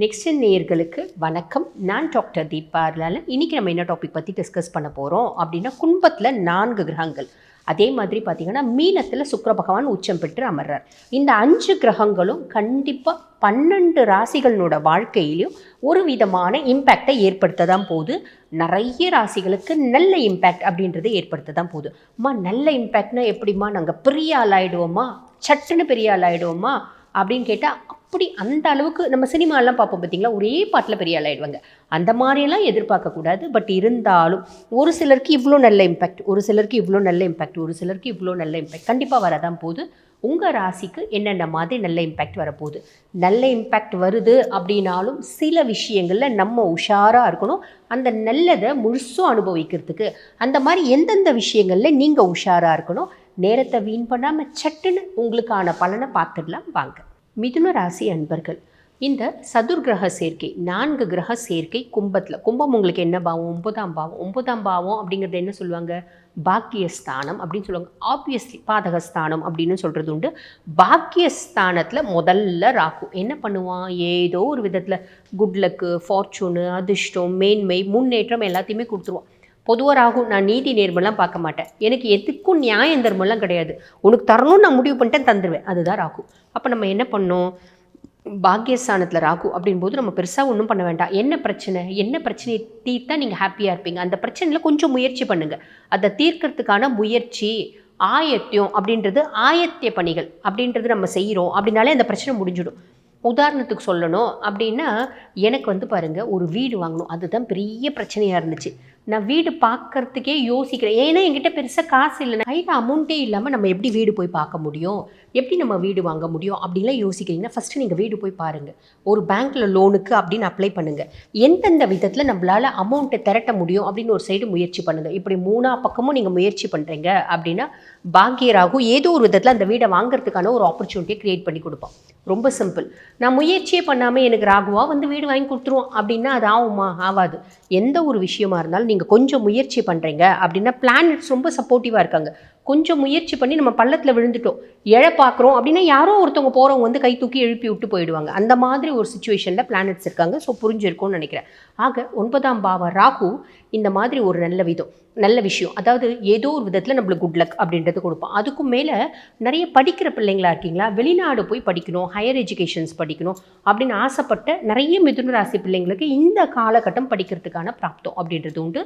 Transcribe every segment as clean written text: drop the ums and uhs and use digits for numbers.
Next நேயர்களுக்கு வணக்கம். நான் டாக்டர் தீபா. இன்றைக்கி நம்ம என்ன டாபிக் பற்றி டிஸ்கஸ் பண்ண போகிறோம் அப்படின்னா, கும்பத்தில் 4 கிரகங்கள், அதே மாதிரி பார்த்திங்கன்னா மீனத்தில் சுக்கிர பகவான் உச்சம் பெற்று அமர்றார். இந்த 5 கிரகங்களும் கண்டிப்பாக 12 ராசிகளோட வாழ்க்கையிலையும் ஒரு விதமான இம்பேக்டை ஏற்படுத்த தான் போகுது. நிறைய ராசிகளுக்கு நல்ல இம்பேக்ட் அப்படின்றத ஏற்படுத்த தான் போகுது. அம்மா நல்ல இம்பேக்ட்னா எப்படிம்மா, நாங்கள் பெரிய ஆள் ஆகிடுவோமா, சட்டுன்னு பெரிய ஆள் ஆகிடுவோமா அப்படின்னு கேட்டால், அப்படி அந்த அளவுக்கு நம்ம சினிமாலாம் பார்ப்போம் பார்த்தீங்களா, ஒரே பாட்டில் பெரிய ஆள் ஆகிடுவாங்க. அந்த மாதிரியெல்லாம் எதிர்பார்க்கக்கூடாது. பட் இருந்தாலும் ஒரு சிலருக்கு இவ்வளோ நல்ல இம்பேக்ட், ஒரு சிலருக்கு இவ்வளோ நல்ல இம்பேக்ட், ஒரு சிலருக்கு இவ்வளோ நல்ல இம்பேக்ட் கண்டிப்பாக வரதான் போகுது. உங்கள் ராசிக்கு என்னென்ன மாதிரி நல்ல இம்பேக்ட் வரப்போகுது. நல்ல இம்பேக்ட் வருது அப்படின்னாலும் சில விஷயங்களில் நம்ம உஷாராக இருக்கணும். அந்த நல்லதை முழுசும் அனுபவிக்கிறதுக்கு அந்த மாதிரி எந்தெந்த விஷயங்களில் நீங்கள் உஷாராக இருக்கணும். நேரத்தை வீண் பண்ணாமல் சட்டுன்னு உங்களுக்கான பலனை பார்த்துடலாம் வாங்க. மிதுன ராசி அன்பர்கள், இந்த சதுர்கிரக சேர்க்கை, 4 கிரக சேர்க்கை கும்பத்தில், கும்பம் உங்களுக்கு என்ன பாவம், 9ஆம் பாவம். 9ஆம் பாவம் அப்படிங்கிறது என்ன சொல்லுவாங்க, பாக்கியஸ்தானம் அப்படின்னு சொல்லுவாங்க. ஆப்வியஸ்லி பாதகஸ்தானம் அப்படின்னு சொல்கிறது உண்டு. பாக்கியஸ்தானத்தில் முதல்ல ராகு என்ன பண்ணுவான், ஏதோ ஒரு விதத்தில் குட்லக்கு, ஃபார்ச்சூனு, அதிர்ஷ்டம், மேன்மை, முன்னேற்றம் எல்லாத்தையுமே கொடுத்துருவான். பொதுவாக ராகு, நான் நீதி நேர்மெல்லாம் பார்க்க மாட்டேன், எனக்கு எதுக்கும் நியாயம் தர்மெல்லாம் கிடையாது, உனக்கு தரணும்னு நான் முடிவு பண்ணிட்டேன் தந்துடுவேன், அதுதான் ராகு. அப்போ நம்ம என்ன பண்ணோம், பாக்கியஸ்தானத்தில் ராகு அப்படின்போது நம்ம பெருசாக ஒன்றும் பண்ண வேண்டாம். என்ன பிரச்சனையை தீர்த்தா நீங்கள் ஹாப்பியாக இருப்பீங்க, அந்த பிரச்சனையில் கொஞ்சம் முயற்சி பண்ணுங்கள். அதை தீர்க்கறதுக்கான முயற்சி, ஆயத்தியம் அப்படின்றது, ஆயத்திய பணிகள் அப்படின்றது நம்ம செய்கிறோம் அப்படின்னாலே அந்த பிரச்சனை முடிஞ்சிடும். உதாரணத்துக்கு சொல்லணும் அப்படின்னா, எனக்கு பாருங்கள், ஒரு வீடு வாங்கணும், அதுதான் பெரிய பிரச்சனையாக இருந்துச்சு. நான் வீடு பார்க்கறதுக்கே யோசிக்கிறேன். ஏன்னா என்கிட்ட பெருசாக காசு இல்லை, கையில் அமௌண்ட்டே இல்லாமல் நம்ம எப்படி வீடு போய் பார்க்க முடியும், எப்படி நம்ம வீடு வாங்க முடியும் அப்படின்லாம் யோசிக்கிறீங்கன்னா, ஃபஸ்ட்டு நீங்கள் வீடு போய் பாருங்கள். ஒரு பேங்க்கில் லோனுக்கு அப்படின்னு அப்ளை பண்ணுங்கள். எந்தெந்த விதத்தில் நம்மளால் அமௌண்ட்டை திரட்ட முடியும் அப்படின்னு ஒரு சைடு முயற்சி பண்ணுங்கள். இப்படி 3 பக்கமும் நீங்கள் முயற்சி பண்ணுறீங்க அப்படின்னா, பாக்கியராகும் ஏதோ ஒரு விதத்தில் அந்த வீடை வாங்குறதுக்கான ஒரு ஆப்பர்ச்சுனிட்டியை க்ரியேட் பண்ணி கொடுப்போம். ரொம்ப சிம்பிள். நான் முயற்சியே பண்ணாமல் எனக்கு ராகுவா வீடு வாங்கி கொடுத்துருவோம் அப்படின்னா அது ஆகுமா, ஆகாது. எந்த ஒரு விஷயமா இருந்தாலும் நீங்கள் கொஞ்சம் முயற்சி பண்ணுறீங்க அப்படின்னா, பிளானட்ஸ் ரொம்ப சப்போர்ட்டிவாக இருக்காங்க. கொஞ்சம் முயற்சி பண்ணி நம்ம பள்ளத்தில் விழுந்துட்டோம், பார்க்குறோம் அப்படின்னா யாரோ ஒருத்தவங்க போகிறவங்க கை தூக்கி எழுப்பி விட்டு போயிடுவாங்க. அந்த மாதிரி ஒரு சுச்சுவேஷனில் பிளானட்ஸ் இருக்காங்க. ஸோ புரிஞ்சிருக்கும்னு நினைக்கிறேன். ஆக 9ஆம் பாவ ராகு இந்த மாதிரி ஒரு நல்ல விஷயம், அதாவது ஏதோ ஒரு விதத்தில் நம்மளுக்கு குட் லக் அப்படின்றது கொடுப்போம். அதுக்கும் மேலே நிறைய படிக்கிற பிள்ளைங்களா இருக்கீங்களா, வெளிநாடு போய் படிக்கணும், ஹையர் எஜுகேஷன்ஸ் படிக்கணும் அப்படின்னு ஆசைப்பட்ட நிறைய மிதுன ராசி பிள்ளைங்களுக்கு இந்த காலகட்டம் படிக்கிறதுக்கான பிராப்தம் அப்படின்றது உண்டு.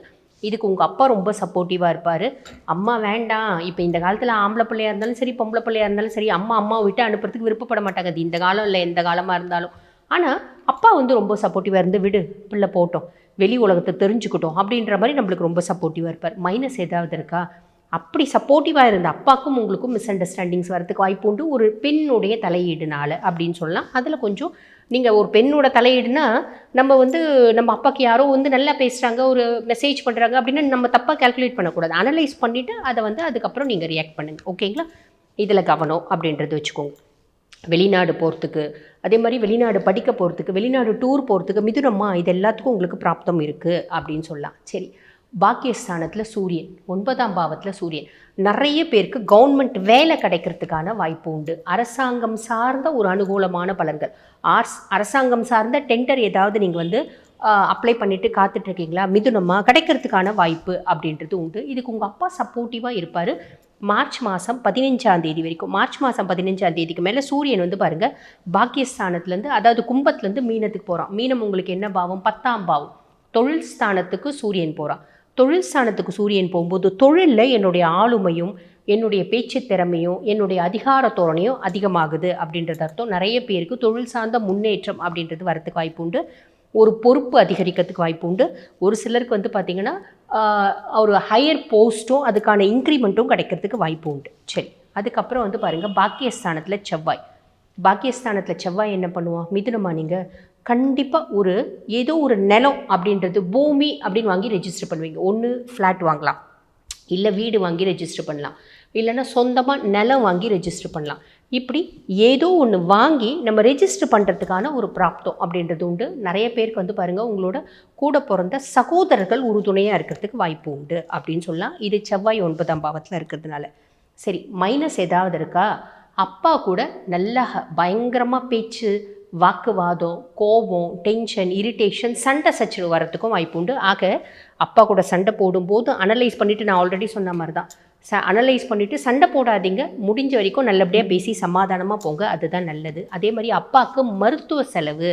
இதுக்கு உங்கள் அப்பா ரொம்ப சப்போர்ட்டிவாக இருப்பார். அம்மா வேண்டாம், இப்போ இந்த காலத்தில் ஆம்பளை பிள்ளையாக இருந்தாலும் சரி, பொம்பளை பிள்ளையாக இருந்தாலும் சரி, அம்மாவை விட்டு அனுப்புறதுக்கு விருப்பப்பட மாட்டாங்க. அது இந்த காலம் இல்லை, எந்த காலமாக இருந்தாலும். ஆனால் அப்பா ரொம்ப சப்போர்ட்டிவாக இருந்து, விடு பிள்ளை போட்டோம், வெளி உலகத்தை தெரிஞ்சுக்கிட்டோம் அப்படின்ற மாதிரி நம்மளுக்கு ரொம்ப சப்போர்ட்டிவாக இருப்பார். மைனஸ் ஏதாவது இருக்கா, அப்படி சப்போர்ட்டிவாக இருந்த அப்பாவுக்கும் உங்களுக்கும் மிஸ் அண்டர்ஸ்டாண்டிங்ஸ் வரதுக்கு வாய்ப்பு உண்டு. ஒரு பெண்ணுடைய தலையீடுனால அப்படின்னு சொல்லலாம். அதில் கொஞ்சம் நீங்கள் ஒரு பெண்ணோட தலையீடுனா, நம்ம நம்ம அப்பாவுக்கு யாரோ நல்லா பேசுகிறாங்க, ஒரு மெசேஜ் பண்ணுறாங்க அப்படின்னா நம்ம தப்பாக கால்குலேட் பண்ணக்கூடாது. அனலைஸ் பண்ணிவிட்டு அதை அதுக்கப்புறம் நீங்கள் ரியாக்ட் பண்ணுங்கள். ஓகேங்களா, இதில் கவனம் அப்படின்றது வச்சுக்கோங்க. வெளிநாடு போகிறதுக்கு, அதே மாதிரி வெளிநாடு படிக்க போகிறதுக்கு, வெளிநாடு டூர் போகிறதுக்கு, மிதுனம்மா இது எல்லாத்துக்கும் உங்களுக்கு பிராப்தம் இருக்குது அப்படின்னு சொல்லலாம். சரி, பாக்கியஸ்தானத்தில் சூரியன், 9ஆம் பாவத்தில் சூரியன், நிறைய பேருக்கு கவர்மெண்ட் வேலை கிடைக்கிறதுக்கான வாய்ப்பு உண்டு. அரசாங்கம் சார்ந்த ஒரு அனுகூலமான பலன்கள், அரசாங்கம் சார்ந்த டெண்டர் ஏதாவது நீங்கள் அப்ளை பண்ணிவிட்டு காத்துட்ருக்கீங்களா, மிதுனமா கிடைக்கிறதுக்கான வாய்ப்பு அப்படின்றது உண்டு. இதுக்கு உங்கள் அப்பா சப்போர்ட்டிவாக இருப்பார். மார்ச் மாதம் 15ஆம் தேதி வரைக்கும். மார்ச் மாதம் 15ஆம் தேதிக்கு மேலே சூரியன் பாருங்கள், பாக்கியஸ்தானத்துலேருந்து, அதாவது கும்பத்துலேருந்து மீனத்துக்கு போகிறான். மீனம் உங்களுக்கு என்ன பாவம், 10ஆம் பாவம். தொழில் ஸ்தானத்துக்கு சூரியன் போகிறான். தொழில் ஸ்தானத்துக்கு சூரியன் போகும்போது தொழிலில் என்னுடைய ஆளுமையும், என்னுடைய பேச்சு திறமையும், என்னுடைய அதிகார தோரணையும் அதிகமாகுது அப்படின்றது அர்த்தம். நிறைய பேருக்கு தொழில் சார்ந்த முன்னேற்றம் அப்படின்றது வரத்துக்கு வாய்ப்பு உண்டு. ஒரு பொறுப்பு அதிகரிக்கிறதுக்கு வாய்ப்பு உண்டு. ஒரு சிலருக்கு பார்த்திங்கன்னா ஒரு ஹையர் போஸ்ட்டும் அதுக்கான இன்க்ரிமெண்ட்டும் கிடைக்கிறதுக்கு வாய்ப்பு உண்டு. சரி, அதுக்கப்புறம் பாருங்கள், பாக்கியஸ்தானத்தில் செவ்வாய் என்ன பண்ணுவான், மிதுனமா நீங்கள் கண்டிப்பாக ஏதோ ஒரு நிலம் அப்படின்றது, பூமி அப்படின்னு வாங்கி ரெஜிஸ்டர் பண்ணுவீங்க. ஒன்று ஃப்ளாட் வாங்கலாம், இல்லை வீடு வாங்கி ரெஜிஸ்டர் பண்ணலாம், இல்லைன்னா சொந்தமாக நிலம் வாங்கி ரெஜிஸ்டர் பண்ணலாம். இப்படி ஏதோ ஒன்று வாங்கி நம்ம ரெஜிஸ்டர் பண்ணுறதுக்கான ஒரு பிராப்தம் அப்படின்றது உண்டு. நிறைய பேருக்கு பாருங்கள், உங்களோட கூட பிறந்த சகோதரர்கள் உறுதுணையாக இருக்கிறதுக்கு வாய்ப்பு உண்டு அப்படின்னு சொல்லலாம். இது செவ்வாய் 9ஆம் பாவத்தில் இருக்கிறதுனால. சரி, மைனஸ் ஏதாவது இருக்கா, அப்பா கூட நல்லா பயங்கரமாக பேச்சு வாக்குவாதம், கோபம், டென்ஷன், இரிட்டேஷன், சண்டை சச்சரவு வரத்துக்கும் வாய்ப்பு உண்டு. ஆக அப்பா கூட சண்டை போடும்போது அனலைஸ் பண்ணிவிட்டு, நான் ஆல்ரெடி சொன்ன மாதிரி தான், அனலைஸ் பண்ணிவிட்டு சண்டை போடாதீங்க, முடிஞ்ச வரைக்கும் நல்லபடியாக பேசி சமாதானமாக போங்க, அதுதான் நல்லது. அதே மாதிரி அப்பாவுக்கு மருத்துவ செலவு,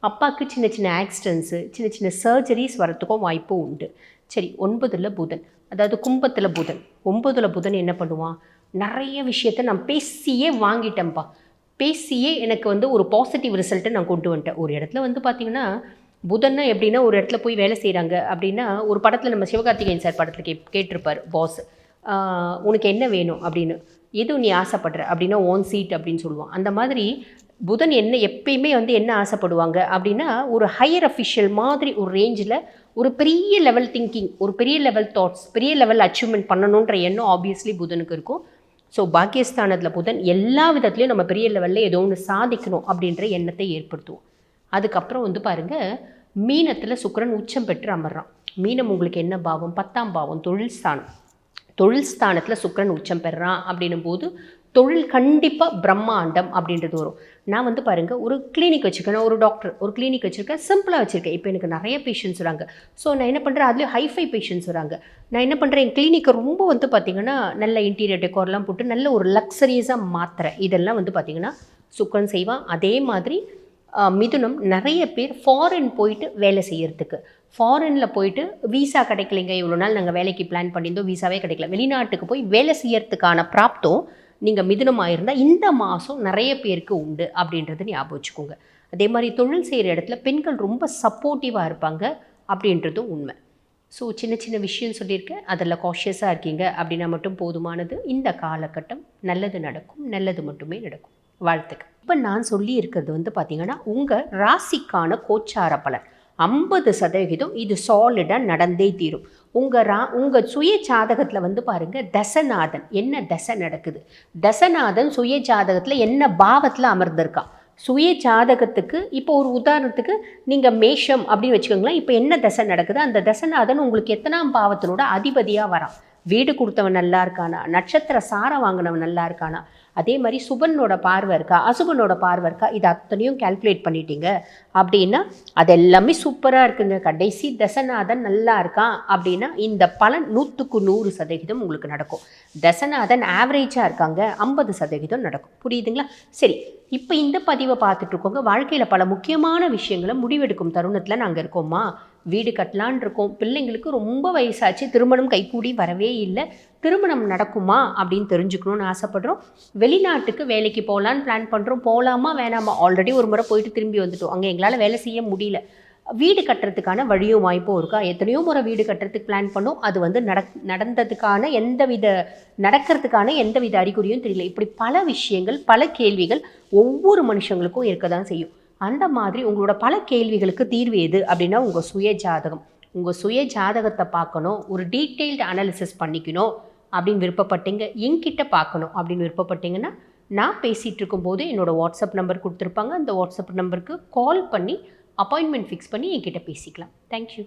அப்பாவுக்கு சின்ன சின்ன ஆக்சிடென்ட்ஸு, சின்ன சின்ன சர்ஜரிஸ் வரத்துக்கும் வாய்ப்பு உண்டு. சரி, 9ல் புதன், அதாவது கும்பத்தில் புதன். 9ல் புதன் என்ன பண்ணுவான், நிறைய விஷயத்தை நான் பேசியே வாங்கிட்டேன்ப்பா, பேசியே எனக்கு வந்து ஒரு பாசிட்டிவ் ரிசல்ட்டை நான் கொண்டு வந்துட்டேன். ஒரு இடத்துல வந்து பார்த்திங்கன்னா புதன்னா எப்படின்னா, ஒரு இடத்துல போய் வேலை செய்கிறாங்க அப்படின்னா, ஒரு படத்தில் நம்ம சிவகார்த்திகேயன் சார் படத்தில் கேட்டிருப்பார் பாஸ், உனக்கு என்ன வேணும் அப்படின்னு, எதுவும் நீ ஆசைப்படுற அப்படின்னா ஓன் சீட் அப்படின்னு சொல்லுவான். அந்த மாதிரி புதன் எப்பயுமே வந்து என்ன ஆசைப்படுவாங்க அப்படின்னா, ஒரு ஹையர் அஃபிஷியல் மாதிரி ஒரு ரேஞ்சில் ஒரு பெரிய லெவல் திங்கிங், ஒரு பெரிய லெவல் தாட்ஸ், பெரிய லெவல் அச்சீவ்மெண்ட் பண்ணணுன்ற எண்ணம் ஆப்வியஸ்லி புதனுக்கு இருக்கும். ஸோ பாக்கியஸ்தானத்தில் புதன் எல்லா விதத்துலேயும் நம்ம பெரிய லெவலில் ஏதோ ஒன்று சாதிக்கணும் அப்படின்ற எண்ணத்தை ஏற்படுத்துவோம். அதுக்கப்புறம் வந்து பாருங்கள், மீனத்தில் சுக்கிரன் உச்சம் பெற்று அமர்றான். மீனம் உங்களுக்கு என்ன பாவம், 10ஆம் பாவம், தொழில் ஸ்தானம். தொழில் ஸ்தானத்தில் சுக்கிரன் உச்சம் பெறான் அப்படின்னும் போது தொழில் கண்டிப்பாக பிரம்மாண்டம் அப்படின்றது வரும். நான் வந்து பாருங்கள், ஒரு கிளினிக் வச்சுருக்கேன், நான் ஒரு டாக்டர், ஒரு கிளினிக் வச்சுருக்கேன், சிம்பிளாக வச்சுருக்கேன். இப்போ எனக்கு நிறைய பேஷண்ட்ஸ் வராங்க. ஸோ நான் என்ன பண்ணுறேன், அதுலேயும் ஹைஃபை பேஷண்ட்ஸ் வராங்க. நான் என்ன பண்ணுறேன், என் கிளினிக்கை ரொம்ப வந்து பார்த்திங்கன்னா நல்ல இன்டீரியர் டெக்கோர்லாம் போட்டு நல்ல ஒரு லக்ஸரியஸாக மாற்றுறேன். இதெல்லாம் வந்து பார்த்திங்கன்னா சுக்கிரன் செய்வான். அதே மாதிரி மிதுனம், நிறைய பேர் ஃபாரின் போயிட்டு வேலை செய்யறதுக்கு, ஃபாரினில் போயிட்டு வீசா கிடைக்கலைங்க, இவ்வளோ நாள் நாங்கள் வேலைக்கு பிளான் பண்ணியிருந்தோம், வீசாவே கிடைக்கல, வெளிநாட்டுக்கு போய் வேலை செய்யறதுக்கான பிராப்தம் நீங்கள் மிதுனமாக இருந்தால் இந்த மாதம் நிறைய பேருக்கு உண்டு அப்படின்றது ஞாபகம் வச்சுக்கோங்க. அதே மாதிரி தொழில் செய்கிற இடத்துல பெண்கள் ரொம்ப சப்போர்ட்டிவாக இருப்பாங்க அப்படின்றதும் உண்மை. ஸோ சின்ன சின்ன விஷயம் சொல்லியிருக்கேன், அதில் காஷியஸாக இருக்கீங்க அப்படின்னா மட்டும் போதுமானது. இந்த காலகட்டம் நல்லது நடக்கும், நல்லது மட்டுமே நடக்கும். வாழ்த்துக்கள். இப்போ நான் சொல்லி இருக்கிறது வந்து பார்த்திங்கன்னா உங்கள் ராசிக்கான கோச்சார பலன் 50% இது சாலிடாக நடந்தே தீரும். உங்கள் சுய ஜாதகத்தில் வந்து பாருங்கள், தசநாதன் என்ன தசை நடக்குது, தசநாதன் சுய ஜாதகத்தில் என்ன பாவத்தில் அமர்ந்திருக்கான். சுய ஜாதகத்துக்கு இப்போ ஒரு உதாரணத்துக்கு நீங்கள் மேஷம் அப்படின்னு வச்சுக்கோங்களேன், இப்போ என்ன தசை நடக்குது, அந்த தசநாதன் உங்களுக்கு எத்தனாம் பாவத்தினோட அதிபதியாக வரான். வீடு கொடுத்தவன் நல்லா இருக்கானா, நட்சத்திர சாரம் வாங்கினவன் நல்லா இருக்கானா, அதே மாதிரி சுபனோட பார்வை இருக்கா, அசுபனோட பார்வை இருக்கா, இது அத்தனையும் கால்குலேட் பண்ணிட்டீங்க அப்படின்னா அது எல்லாமே சூப்பராக இருக்குங்க. கடைசி தசநாதன் நல்லா இருக்கான் அப்படின்னா இந்த பலன் 100% உங்களுக்கு நடக்கும். தசநாதன் ஆவரேஜாக இருக்காங்க, 50% நடக்கும். புரியுதுங்களா? சரி, இப்போ இந்த பதிவை பார்த்துட்டு இருக்கோங்க. வாழ்க்கையில் பல முக்கியமான விஷயங்களை முடிவெடுக்கும் தருணத்தில் நாங்கள் இருக்கோமா, வீடு கட்டலான் இருக்கோம், பிள்ளைங்களுக்கு ரொம்ப வயசாச்சு, திருமணம் கைகூடி வரவே இல்லை, திருமணம் நடக்குமா அப்படின்னு தெரிஞ்சுக்கணும்னு ஆசைப்படுறோம். வெளிநாட்டுக்கு வேலைக்கு போகலான்னு பிளான் பண்ணுறோம், போகலாமா வேணாமா, ஆல்ரெடி ஒரு முறை போயிட்டு திரும்பி வந்துட்டோம், அங்கே எங்களால் வேலை செய்ய முடியல, வீடு கட்டுறதுக்கான வழியும் வாய்ப்பும் இருக்கா, எத்தனையோ முறை வீடு கட்டுறதுக்கு பிளான் பண்ணோம், அது வந்து நடக்கிறதுக்கான எந்தவித அறிகுறியும் தெரியல. இப்படி பல விஷயங்கள், பல கேள்விகள் ஒவ்வொரு மனுஷங்களுக்கும் இருக்க தான் செய்யும். அந்த மாதிரி உங்களோட பல கேள்விகளுக்கு தீர்வு எது அப்படின்னா உங்கள் சுய ஜாதகம். உங்கள் சுய ஜாதகத்தை பார்க்கணும், ஒரு டீட்டெயில்டு அனாலிசிஸ் பண்ணிக்கணும் அப்படின்னு விருப்பப்பட்டீங்க, என்கிட்ட பார்க்கணும் அப்படின்னு விருப்பப்பட்டீங்கன்னா, நான் பேசிகிட்டு இருக்கும்போது என்னோடய வாட்ஸ்அப் நம்பர் கொடுத்துருப்பாங்க, அந்த வாட்ஸ்அப் நம்பருக்கு கால் பண்ணி அப்பாயின்மெண்ட் ஃபிக்ஸ் பண்ணி என்கிட்ட பேசிக்கலாம். தேங்க்யூ.